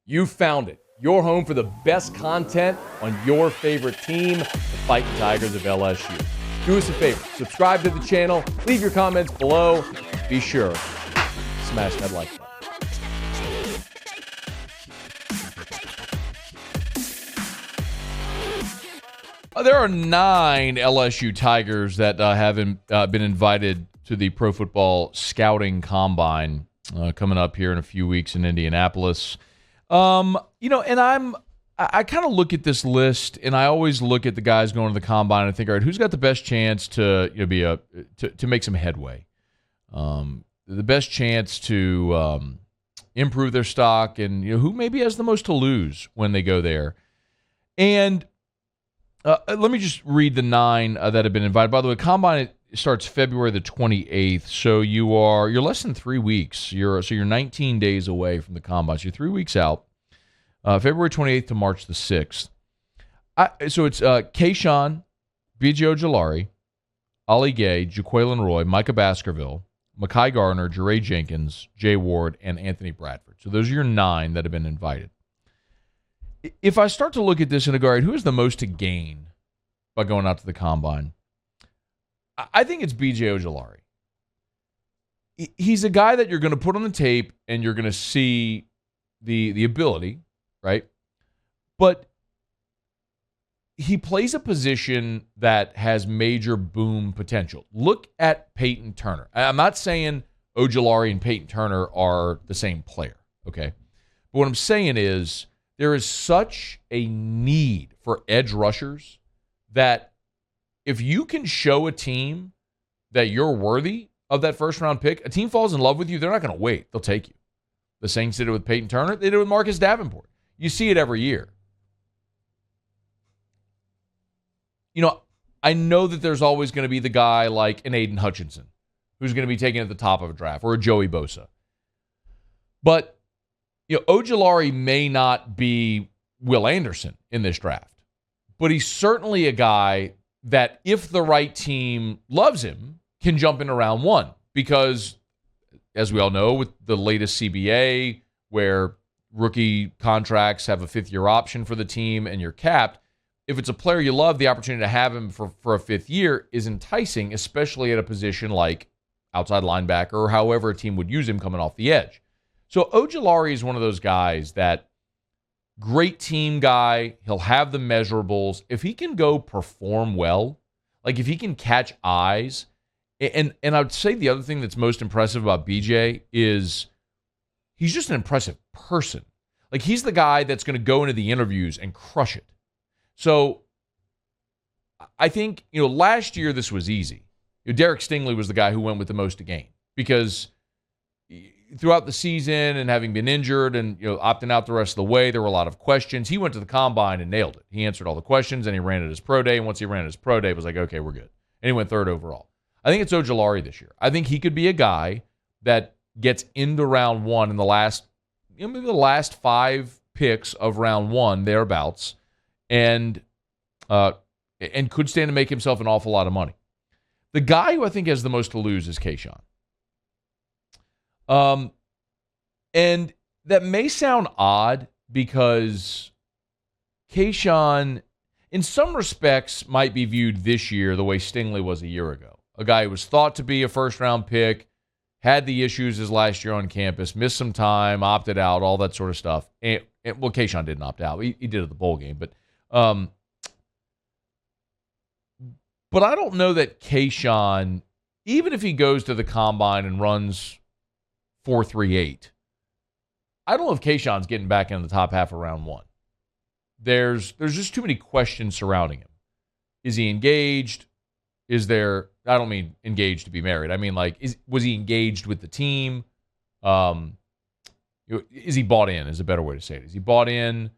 You found it. Your home for the best content on your favorite team, the Fighting Tigers of LSU. Do us a favor. Subscribe to the channel. Leave your comments below. Be sure to smash that like button. There are 9 LSU Tigers that have been invited to the Pro Football Scouting Combine coming up here in a few weeks in Indianapolis. And I kind of look at this list, and I always look at the guys going to the combine and think, all right, who's got the best chance to to make some headway, the best chance to improve their stock, and who maybe has the most to lose when they go there. And let me just read the 9 that have been invited. By the way, combine starts February the 28th, so you're less than 3 weeks. You're 19 days away from the combine. So you're 3 weeks out. February 28th to March the 6th. So it's Kayshawn, B.J. Ojulari, Ollie Gay, Jaquelin Roy, Micah Baskerville, Mekhi Gardner, Jeray Jenkins, Jay Ward, and Anthony Bradford. So those are your 9 that have been invited. If I start to look at this and go, all right, who has the most to gain by going out to the combine? I think it's B.J. Ojulari. He's a guy that you're going to put on the tape and you're going to see the ability, right? But he plays a position that has major boom potential. Look at Peyton Turner. I'm not saying Ojulari and Peyton Turner are the same player, okay? But what I'm saying is there is such a need for edge rushers that if you can show a team that you're worthy of that first-round pick, a team falls in love with you, they're not going to wait. They'll take you. The Saints did it with Peyton Turner. They did it with Marcus Davenport. You see it every year. I know that there's always going to be the guy like an Aiden Hutchinson who's going to be taken at the top of a draft, or a Joey Bosa. But Ojulari may not be Will Anderson in this draft, but he's certainly a guy that if the right team loves him, can jump into round 1. Because, as we all know, with the latest CBA, where rookie contracts have a 5th-year option for the team and you're capped, if it's a player you love, the opportunity to have him for a 5th year is enticing, especially at a position like outside linebacker or however a team would use him coming off the edge. So Ojulari is one of those guys that great team guy. He'll have the measurables. If he can go perform well, like if he can catch eyes, and I would say the other thing that's most impressive about BJ is he's just an impressive person. Like he's the guy that's going to go into the interviews and crush it. So I think, last year this was easy. Derek Stingley was the guy who went with the most to gain because throughout the season and having been injured and opting out the rest of the way, there were a lot of questions. He went to the combine and nailed it. He answered all the questions and he ran at his pro day. And once he ran at his pro day, it was like, okay, we're good. And he went 3rd overall. I think it's Ojulari this year. I think he could be a guy that gets into round 1 in the last, maybe the last 5 picks of round 1 thereabouts, and could stand to make himself an awful lot of money. The guy who I think has the most to lose is Kayshawn. And that may sound odd because Kayshawn, in some respects, might be viewed this year the way Stingley was a year ago. A guy who was thought to be a first-round pick, had the issues his last year on campus, missed some time, opted out, all that sort of stuff. And Kayshawn didn't opt out. He did at the bowl game. But I don't know that Kayshawn, even if he goes to the combine and runs 4.38, I don't know if Kayshawn's getting back into the top half of round 1. There's just too many questions surrounding him. Is he engaged? I don't mean engaged to be married. I mean, was he engaged with the team? Is he bought in, is a better way to say it. Is he bought in?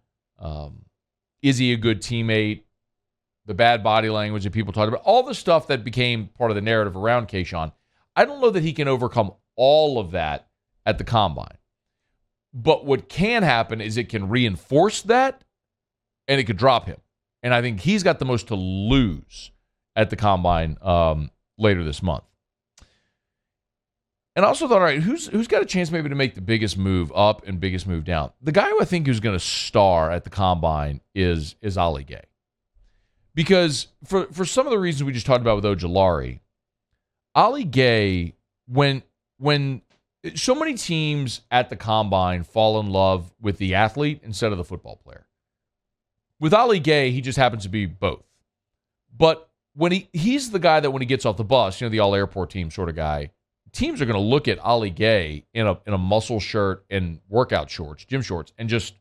Is he a good teammate? The bad body language that people talked about, all the stuff that became part of the narrative around Kayshawn. I don't know that he can overcome all of that at the combine. But what can happen is it can reinforce that and it could drop him. And I think he's got the most to lose at the combine later this month. And I also thought, all right, who's got a chance maybe to make the biggest move up and biggest move down? The guy who I think is going to star at the Combine is Ali Gay. Because for some of the reasons we just talked about with Ojulari, Ali Gay, when so many teams at the Combine fall in love with the athlete instead of the football player. With Ali Gay, he just happens to be both. But when he's the guy that when he gets off the bus, the all-airport team sort of guy, teams are going to look at Ali Gay in a muscle shirt and workout shorts, gym shorts, and just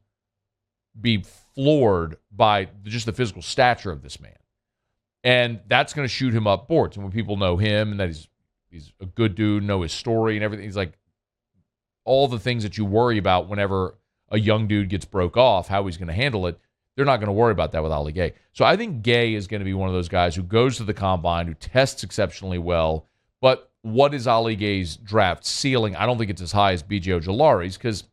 be floored by just the physical stature of this man. And that's going to shoot him up boards. And when people know him and that he's a good dude, know his story and everything, he's like all the things that you worry about whenever a young dude gets broke off, how he's going to handle it, they're not going to worry about that with Ali Gay. So I think Gay is going to be one of those guys who goes to the Combine, who tests exceptionally well. But what is Ali Gay's draft ceiling? I don't think it's as high as B.J. Ojulari's, because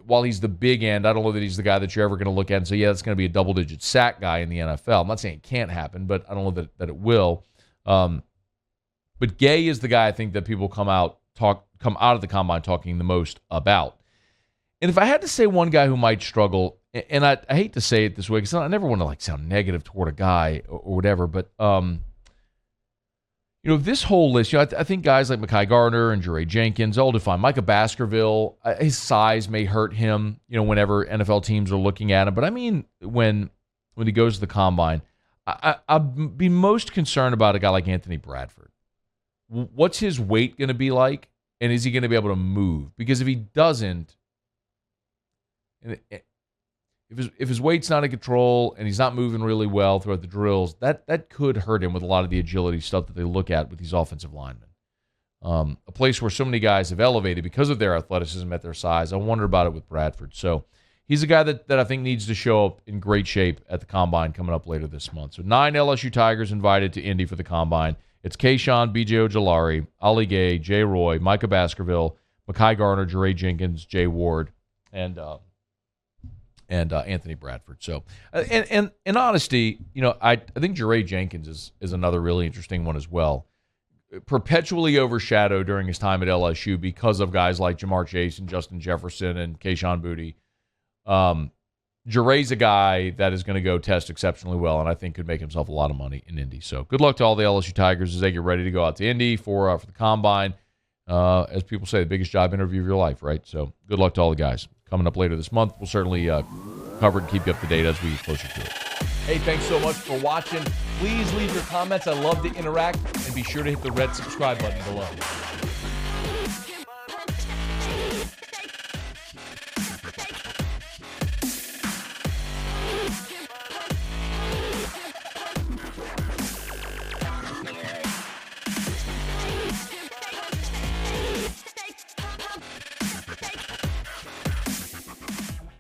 while he's the big end, I don't know that he's the guy that you're ever going to look at and say, yeah, that's going to be a double-digit sack guy in the NFL. I'm not saying it can't happen, but I don't know that it will. But Gay is the guy I think that people come out of the Combine talking the most about. And if I had to say one guy who might struggle, and I hate to say it this way because I never want to sound negative toward a guy or whatever, but this whole list, I think guys like Mekhi Garner and Jeray Jenkins, all define. Micah Baskerville, his size may hurt him, whenever NFL teams are looking at him. But I mean, when he goes to the Combine, I'd be most concerned about a guy like Anthony Bradford. What's his weight going to be like, and is he going to be able to move? Because if he doesn't, if his weight's not in control and he's not moving really well throughout the drills, that could hurt him with a lot of the agility stuff that they look at with these offensive linemen. A place where so many guys have elevated because of their athleticism at their size. I wonder about it with Bradford. So he's a guy that I think needs to show up in great shape at the Combine coming up later this month. So 9 LSU Tigers invited to Indy for the Combine. It's Kayshawn, B.J. Ojulari, Ali Gay, Jay Roy, Micah Baskerville, Mekhi Garner, Jeray Jenkins, Jay Ward, and Anthony Bradford. So, and in honesty, I think Jeray Jenkins is another really interesting one as well. Perpetually overshadowed during his time at LSU because of guys like Jamar Chase and Justin Jefferson and Kayshon Boutte. Jeray's a guy that is going to go test exceptionally well, and I think could make himself a lot of money in Indy. So good luck to all the LSU Tigers as they get ready to go out to Indy for the Combine. As people say, the biggest job interview of your life, right? So good luck to all the guys. Coming up later this month, we'll certainly cover it and keep you up to date as we get closer to it. Hey, thanks so much for watching. Please leave your comments. I love to interact, and be sure to hit the red subscribe button below.